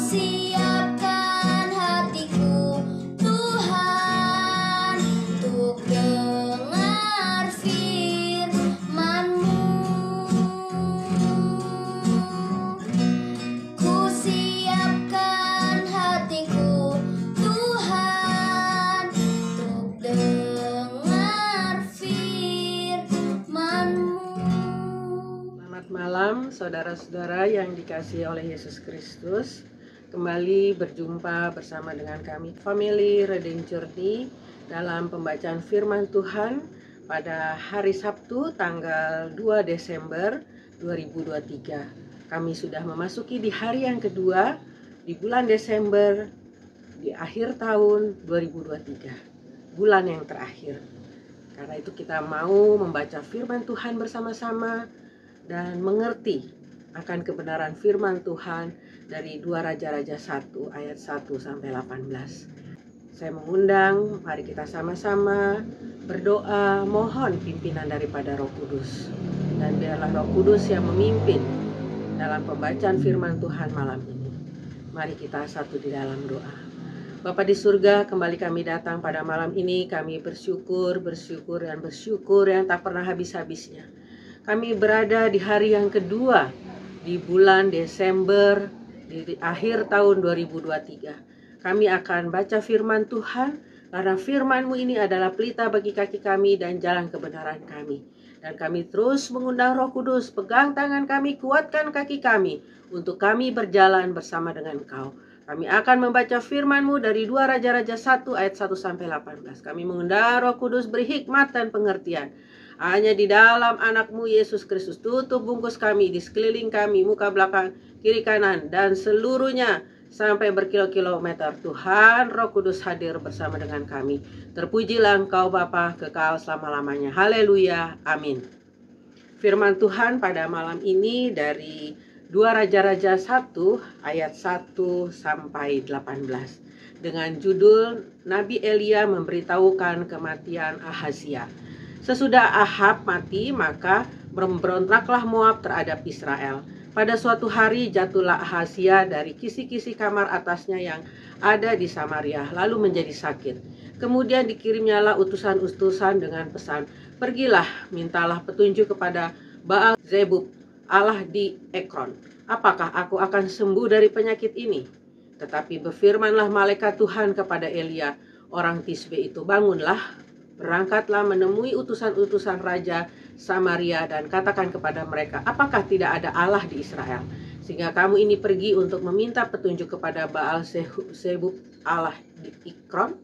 siapkan hatiku, Tuhan, untuk dengar firman-Mu. Ku siapkan hatiku, Tuhan, untuk dengar firman-Mu. Selamat malam saudara-saudara yang dikasihi oleh Yesus Kristus. Kembali berjumpa bersama dengan kami Family Reading Journey dalam pembacaan firman Tuhan pada hari Sabtu tanggal 2 Desember 2023. Kami sudah memasuki di hari yang kedua di bulan Desember, di akhir tahun 2023, bulan yang terakhir. Karena itu kita mau membaca firman Tuhan bersama-sama dan mengerti akan kebenaran firman Tuhan dari 2 Raja-Raja 1 ayat 1 sampai 18. Saya mengundang, mari kita sama-sama berdoa mohon pimpinan daripada Roh Kudus. Dan biarlah Roh Kudus yang memimpin dalam pembacaan firman Tuhan malam ini. Mari kita satu di dalam doa. Bapa di surga, kembali kami datang pada malam ini. Kami bersyukur yang tak pernah habis-habisnya. Kami berada di hari yang kedua di bulan Desember, di akhir tahun 2023. Kami akan baca firman Tuhan, karena firman-Mu ini adalah pelita bagi kaki kami dan jalan kebenaran kami. Dan kami terus mengundang Roh Kudus, pegang tangan kami, kuatkan kaki kami, untuk kami berjalan bersama dengan Engkau. Kami akan membaca firman-Mu dari 2 Raja-Raja 1 ayat 1 sampai 18. Kami mengundang Roh Kudus beri hikmat dan pengertian. Hanya di dalam anak-Mu Yesus Kristus. Tutup bungkus kami, di sekeliling kami, muka belakang, kiri kanan, dan seluruhnya sampai berkilo-kilometer. Tuhan Roh Kudus hadir bersama dengan kami. Terpujilah Engkau Bapa kekal selama-lamanya. Haleluya, amin. Firman Tuhan pada malam ini dari 2 Raja-Raja 1 ayat 1 sampai 18. Dengan judul Nabi Elia memberitahukan kematian Ahazia. Sesudah Ahab mati, maka memberontaklah Moab terhadap Israel. Pada suatu hari jatuhlah Ahazia dari kisi-kisi kamar atasnya yang ada di Samaria, lalu menjadi sakit. Kemudian dikirimnyalah utusan-utusan dengan pesan, pergilah, mintalah petunjuk kepada Baal Zebub, Allah di Ekron. Apakah aku akan sembuh dari penyakit ini? Tetapi berfirmanlah malaikat Tuhan kepada Elia, orang Tisbe itu, bangunlah, berangkatlah menemui utusan-utusan Raja Samaria dan katakan kepada mereka, apakah tidak ada Allah di Israel? Sehingga kamu ini pergi untuk meminta petunjuk kepada Baal Zebub, Allah di Ekron.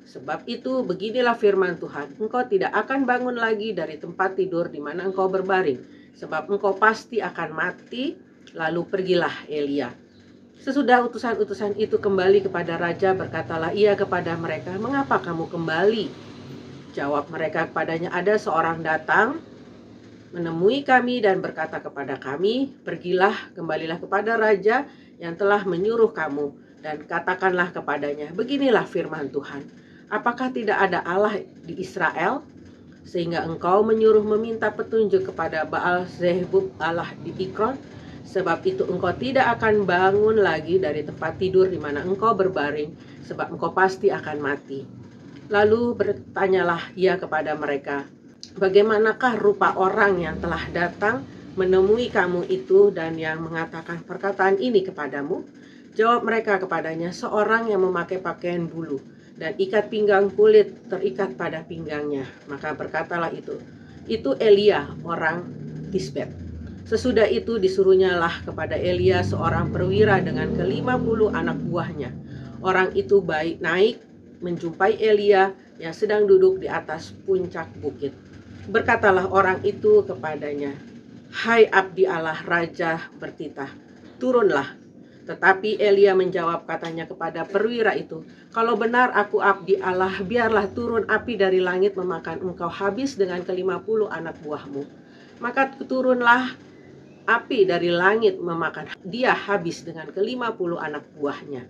Sebab itu beginilah firman Tuhan, engkau tidak akan bangun lagi dari tempat tidur di mana engkau berbaring, sebab engkau pasti akan mati. Lalu pergilah Elia. Sesudah utusan-utusan itu kembali kepada raja, berkatalah ia kepada mereka, mengapa kamu kembali? Jawab mereka kepadanya, ada seorang datang menemui kami dan berkata kepada kami, pergilah, kembalilah kepada raja yang telah menyuruh kamu, dan katakanlah kepadanya, beginilah firman Tuhan, apakah tidak ada Allah di Israel? Sehingga engkau menyuruh meminta petunjuk kepada Baal Zebub, Allah di Ekron. Sebab itu engkau tidak akan bangun lagi dari tempat tidur di mana engkau berbaring, sebab engkau pasti akan mati. Lalu bertanyalah ia kepada mereka, bagaimanakah rupa orang yang telah datang menemui kamu itu dan yang mengatakan perkataan ini kepadamu? Jawab mereka kepadanya, seorang yang memakai pakaian bulu dan ikat pinggang kulit terikat pada pinggangnya. Maka berkatalah itu Elia orang Tisbet. Sesudah itu disuruhnyalah kepada Elia seorang perwira dengan ke-50 anak buahnya. Orang itu naik menjumpai Elia yang sedang duduk di atas puncak bukit. Berkatalah orang itu kepadanya, hai abdi Allah Raja bertitah, turunlah. Tetapi Elia menjawab katanya kepada perwira itu, kalau benar aku abdi Allah, biarlah turun api dari langit memakan engkau habis dengan ke-50 anak buahmu. Maka turunlah api dari langit memakan dia habis dengan ke-50 anak buahnya.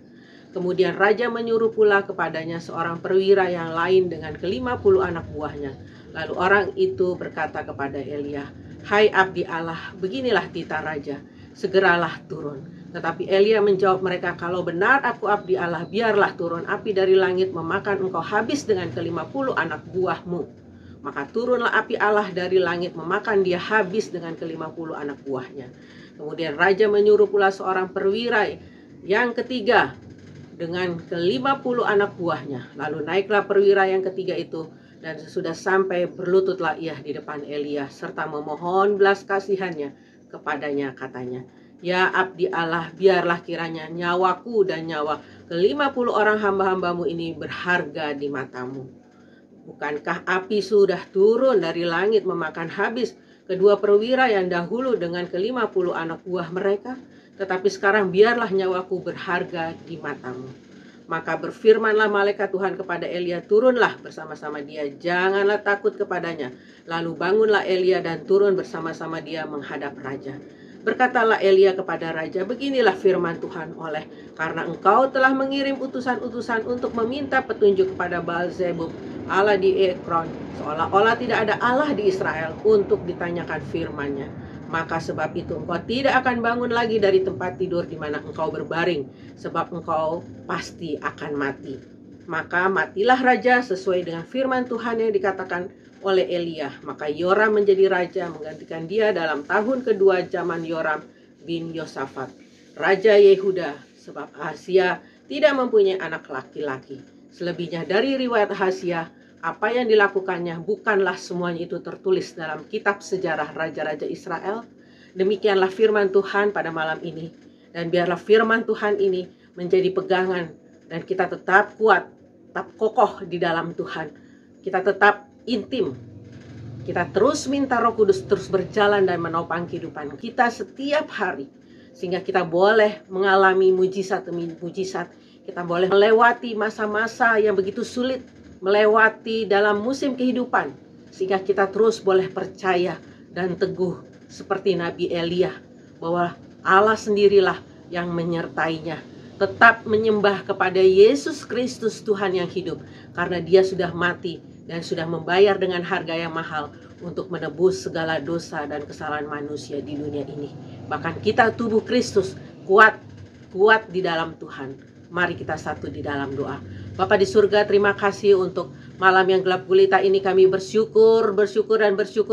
Kemudian raja menyuruh pula kepadanya seorang perwira yang lain dengan ke-50 anak buahnya. Lalu orang itu berkata kepada Elia, hai abdi Allah, beginilah titah raja, segeralah turun. Tetapi Elia menjawab mereka, kalau benar aku abdi Allah, biarlah turun api dari langit memakan engkau habis dengan ke-50 anak buahmu. Maka turunlah api Allah dari langit memakan dia habis dengan ke-50 anak buahnya. Kemudian raja menyuruh pula seorang perwira yang ketiga dengan ke-50 anak buahnya. Lalu naiklah perwira yang ketiga itu, dan sesudah sampai berlututlah ia di depan Elia serta memohon belas kasihannya kepadanya, katanya, ya abdi Allah, biarlah kiranya nyawaku dan nyawa ke-50 orang hamba-hambamu ini berharga di matamu. Bukankah api sudah turun dari langit memakan habis kedua perwira yang dahulu dengan ke-50 anak buah mereka? Tetapi sekarang biarlah nyawaku berharga di matamu. Maka berfirmanlah malaikat Tuhan kepada Elia, turunlah bersama-sama dia, janganlah takut kepadanya. Lalu bangunlah Elia dan turun bersama-sama dia menghadap raja. Berkatalah Elia kepada raja, beginilah firman Tuhan, oleh karena engkau telah mengirim utusan-utusan untuk meminta petunjuk kepada Baal-zebub, Allah di Ekron, seolah-olah tidak ada Allah di Israel, untuk ditanyakan firman-Nya. Maka sebab itu engkau tidak akan bangun lagi dari tempat tidur di mana engkau berbaring, sebab engkau pasti akan mati. Maka matilah raja sesuai dengan firman Tuhan yang dikatakan oleh Elia. Maka Yoram menjadi raja menggantikan dia dalam tahun kedua zaman Yoram bin Yosafat, raja Yehuda, sebab Ahazia tidak mempunyai anak laki-laki. Selebihnya dari riwayat Ahazia, apa yang dilakukannya bukanlah semuanya itu tertulis dalam kitab sejarah raja-raja Israel. Demikianlah firman Tuhan pada malam ini. Dan biarlah firman Tuhan ini menjadi pegangan, dan kita tetap kuat, tetap kokoh di dalam Tuhan. Kita tetap intim. Kita terus minta Roh Kudus terus berjalan dan menopang kehidupan kita setiap hari, sehingga kita boleh mengalami mujizat demi mujizat. Kita boleh melewati masa-masa yang begitu sulit, melewati dalam musim kehidupan, sehingga kita terus boleh percaya dan teguh seperti Nabi Elia, bahwa Allah sendirilah yang menyertainya. Tetap menyembah kepada Yesus Kristus Tuhan yang hidup, karena dia sudah mati dan sudah membayar dengan harga yang mahal untuk menebus segala dosa dan kesalahan manusia di dunia ini. Bahkan kita tubuh Kristus kuat di dalam Tuhan. Mari kita satu di dalam doa. Bapa di surga, terima kasih untuk malam yang gelap gulita ini. Kami bersyukur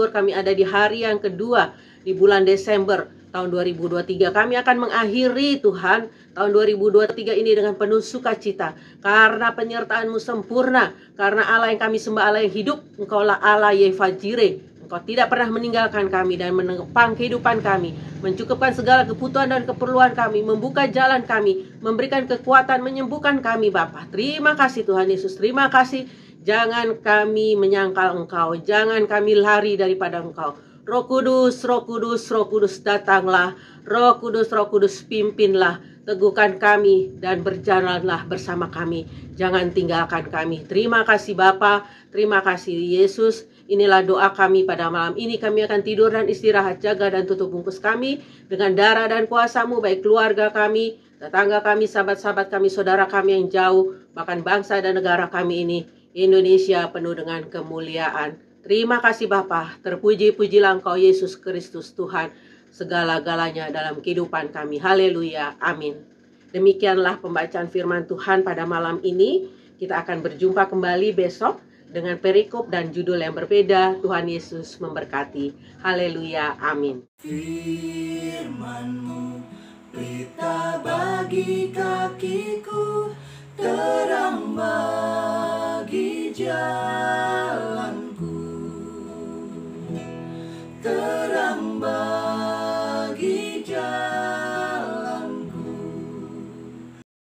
kami ada di hari yang kedua di bulan Desember tahun 2023. Kami akan mengakhiri Tuhan tahun 2023 ini dengan penuh sukacita, karena penyertaan-Mu sempurna, karena Allah yang kami sembah Allah yang hidup. Engkaulah Allah Yehovah Jireh. Engkau tidak pernah meninggalkan kami dan menopang kehidupan kami, mencukupkan segala kebutuhan dan keperluan kami, membuka jalan kami, memberikan kekuatan, menyembuhkan kami Bapa. Terima kasih Tuhan Yesus, terima kasih. Jangan kami menyangkal Engkau, jangan kami lari daripada Engkau. Roh Kudus, Roh Kudus, Roh Kudus datanglah. Roh Kudus pimpinlah. Teguhkan kami dan berjalanlah bersama kami. Jangan tinggalkan kami. Terima kasih Bapa, terima kasih Yesus. Inilah doa kami pada malam ini. Kami akan tidur dan istirahat. Jaga dan tutup bungkus kami dengan darah dan kuasa-Mu, baik keluarga kami, tetangga kami, sahabat-sahabat kami, saudara kami yang jauh, bahkan bangsa dan negara kami ini, Indonesia penuh dengan kemuliaan. Terima kasih Bapa. Terpuji-pujilah Engkau Yesus Kristus Tuhan segala-galanya dalam kehidupan kami. Haleluya. Amin. Demikianlah pembacaan firman Tuhan pada malam ini. Kita akan berjumpa kembali besok dengan perikop dan judul yang berbeda. Tuhan Yesus memberkati. Haleluya. Amin. Firman-Mu pelita bagi kakiku, terang